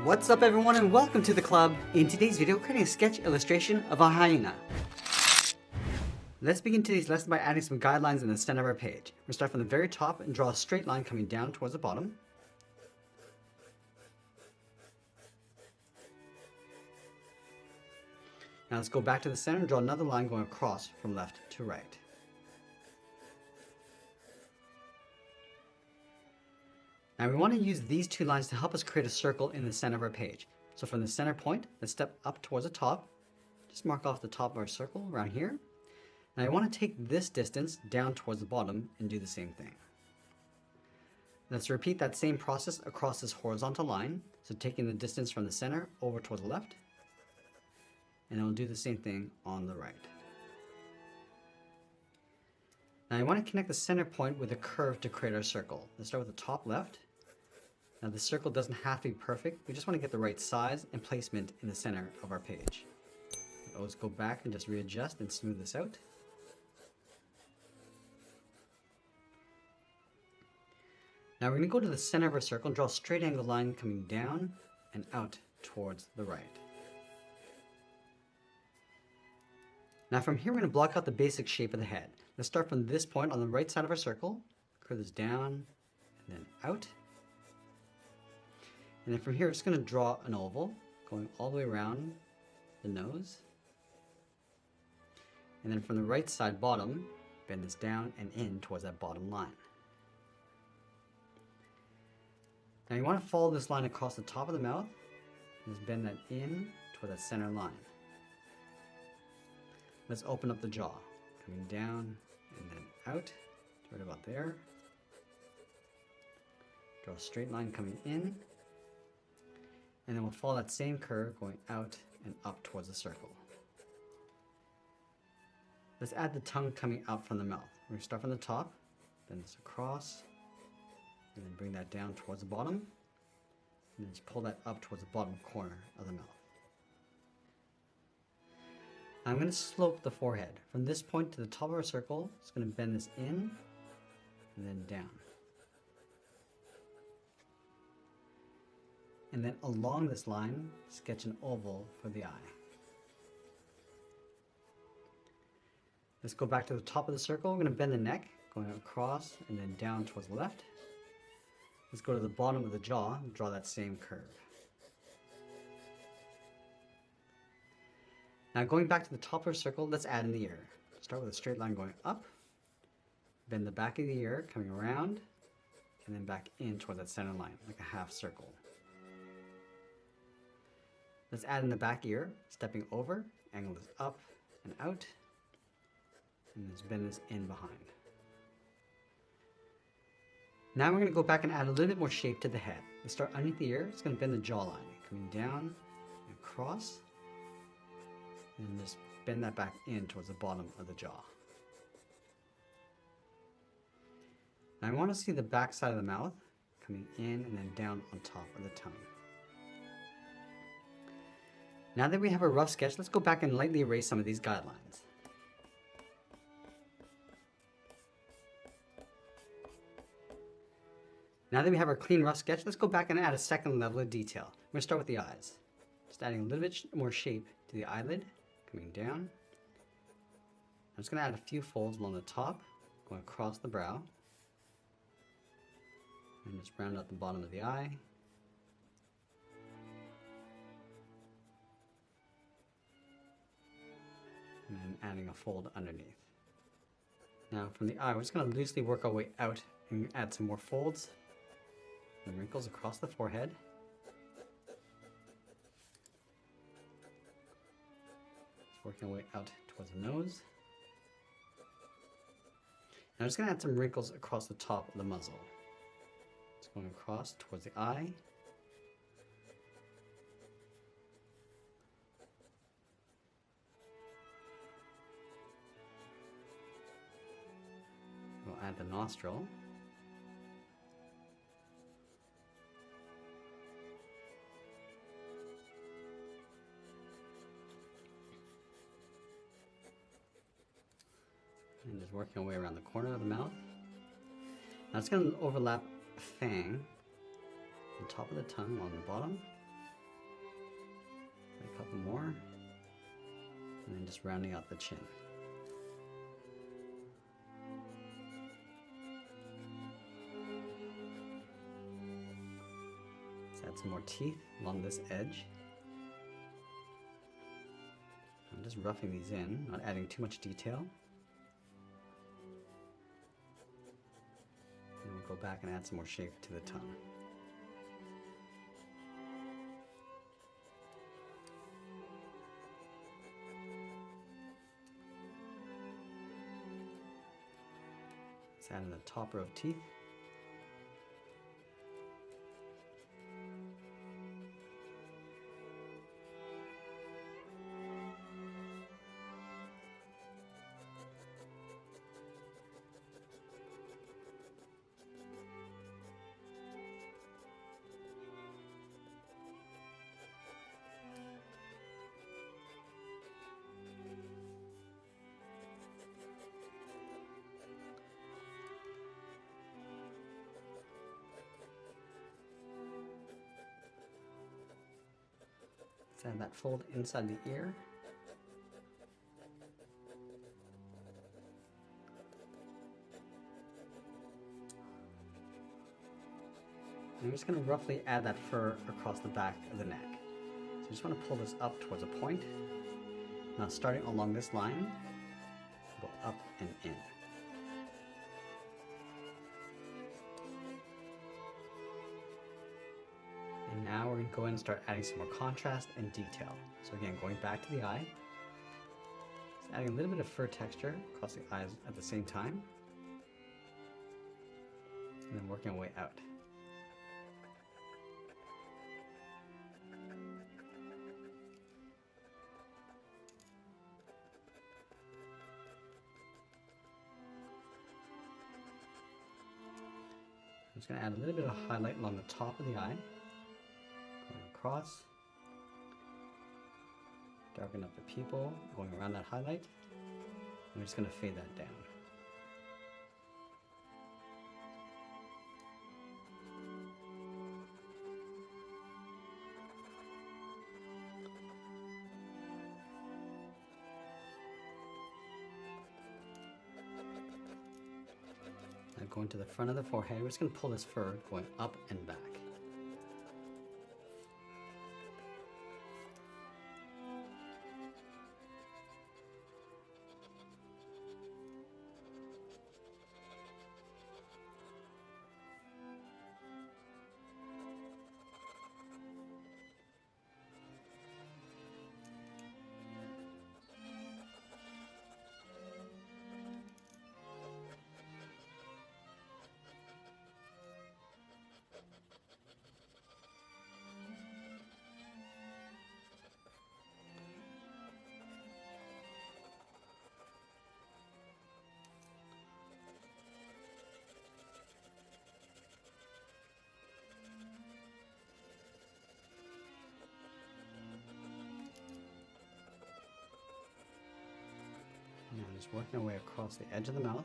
What's up everyone and welcome to the club. In today's video, we're creating a sketch illustration of a hyena. Let's begin today's lesson by adding some guidelines in the center of our page. We'll start from the very top and draw a straight line coming down towards the bottom. Now let's go back to the center and draw another line going across from left to right. Now we want to use these two lines to help us create a circle in the center of our page. So from the center point, let's step up towards the top. Just mark off the top of our circle around here. Now I want to take this distance down towards the bottom and do the same thing. Let's repeat that same process across this horizontal line. So taking the distance from the center over towards the left. And then we'll do the same thing on the right. Now I want to connect the center point with a curve to create our circle. Let's start with the top left. Now the circle doesn't have to be perfect, we just want to get the right size and placement in the center of our page. Always go back and just readjust and smooth this out. Now we're going to go to the center of our circle and draw a straight angle line coming down and out towards the right. Now from here we're going to block out the basic shape of the head. Let's start from this point on the right side of our circle, curve this down and then out. And then from here, we're just going to draw an oval going all the way around the nose. And then from the right side bottom, bend this down and in towards that bottom line. Now you want to follow this line across the top of the mouth. And just bend that in toward that center line. Let's open up the jaw, coming down and then out, right about there. Draw a straight line coming in. And then we'll follow that same curve going out and up towards the circle. Let's add the tongue coming out from the mouth. We're going to start from the top, bend this across, and then bring that down towards the bottom, and then just pull that up towards the bottom corner of the mouth. I'm going to slope the forehead. From this point to the top of our circle, it's going to bend this in and then down. And then along this line, sketch an oval for the eye. Let's go back to the top of the circle. We're going to bend the neck, going across and then down towards the left. Let's go to the bottom of the jaw and draw that same curve. Now going back to the top of our circle, let's add in the ear. Start with a straight line going up, bend the back of the ear, coming around, and then back in towards that center line, like a half circle. Let's add in the back ear, stepping over, angle this up and out, and just bend this in behind. Now we're going to go back and add a little bit more shape to the head. Let's start underneath the ear. It's going to bend the jawline, coming down and across, and just bend that back in towards the bottom of the jaw. Now I want to see the back side of the mouth coming in and then down on top of the tongue. Now that we have a rough sketch, let's go back and lightly erase some of these guidelines. Now that we have our clean rough sketch, let's go back and add a second level of detail. We're going to start with the eyes. Just adding a little bit more shape to the eyelid, coming down. I'm just going to add a few folds along the top, going across the brow. And just round out the bottom of the eye. And then adding a fold underneath. Now from the eye, we're just going to loosely work our way out and add some more folds and wrinkles across the forehead. Just working our way out towards the nose. Now I'm just going to add some wrinkles across the top of the muzzle. Just going across towards the eye. We'll add the nostril. And just working our way around the corner of the mouth. Now it's going to overlap a fang on top of the tongue on the bottom. A couple more, and then just rounding out the chin. Let's add some more teeth along this edge. I'm just roughing these in, not adding too much detail. And we'll go back and add some more shape to the tongue. Let's add in the top row of teeth. Let's add that fold inside the ear. And I'm just going to roughly add that fur across the back of the neck. So I just want to pull this up towards a point. Now starting along this line, go up and in. And now we're going to go in and start adding some more contrast and detail. So again, going back to the eye, just adding a little bit of fur texture across the eyes at the same time, and then working our way out. I'm just going to add a little bit of highlight along the top of the eye, going across, darken up the pupil, going around that highlight. I'm just going to fade that down. Now going to the front of the forehead, we're just going to pull this fur going up and back. Now just working our way across the edge of the mouth.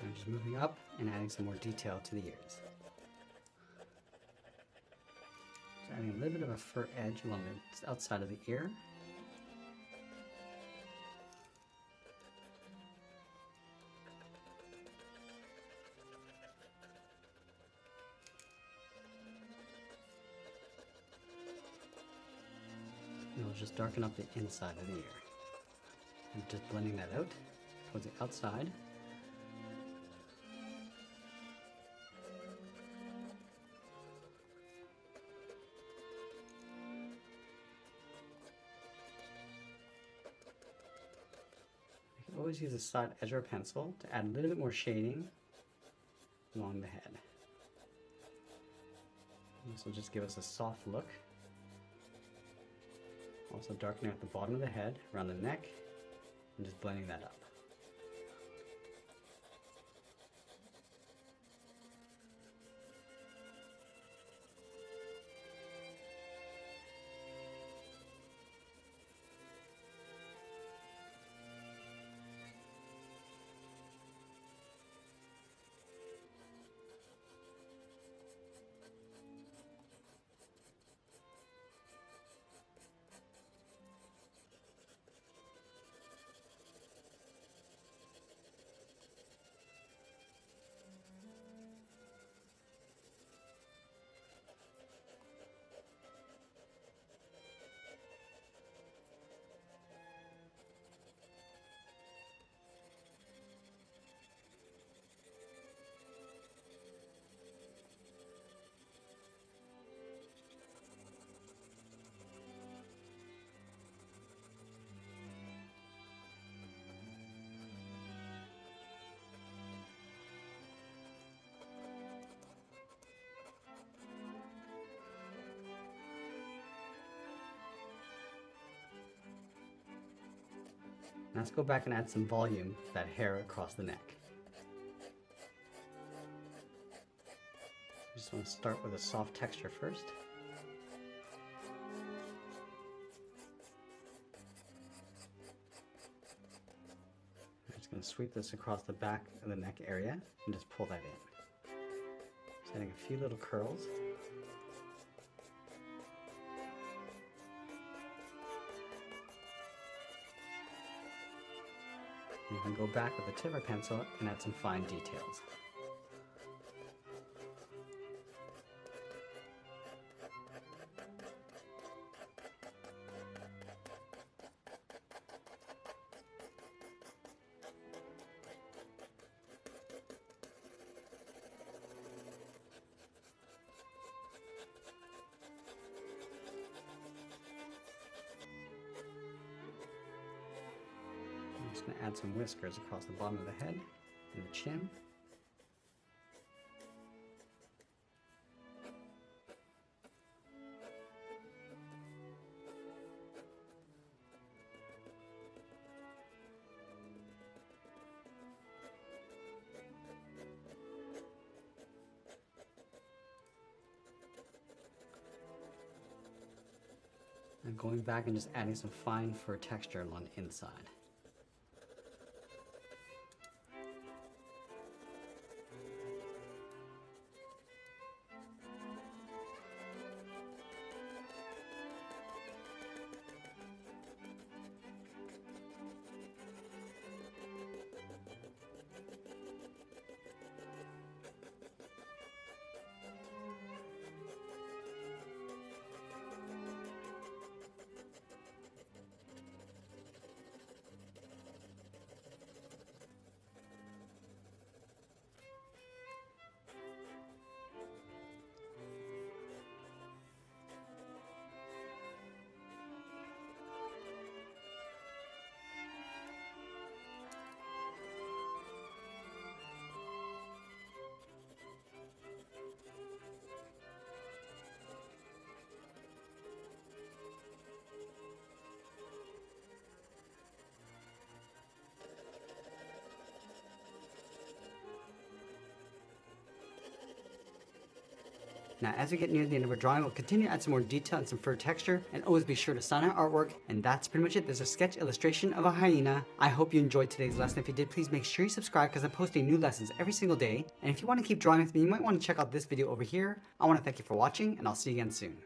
I'm just moving up and adding some more detail to the ears. Just adding a little bit of a fur edge along the outside of the ear. I'll just darken up the inside of the ear. And just blending that out towards the outside. You can always use a side edge or a pencil to add a little bit more shading along the head. This will just give us a soft look. Also darkening out the bottom of the head, around the neck, and just blending that up. Now let's go back and add some volume to that hair across the neck. I just want to start with a soft texture first. I'm just going to sweep this across the back of the neck area and just pull that in. Just adding a few little curls. You can go back with a tip or pencil and add some fine details. I'm just going to add some whiskers across the bottom of the head and the chin. And going back and just adding some fine fur texture along the inside. Now, as we get near the end of our drawing, we'll continue to add some more detail and some fur texture, and always be sure to sign our artwork. And that's pretty much it. There's a sketch illustration of a hyena. I hope you enjoyed today's lesson. If you did, please make sure you subscribe because I'm posting new lessons every single day. And if you want to keep drawing with me, you might want to check out this video over here. I want to thank you for watching, and I'll see you again soon.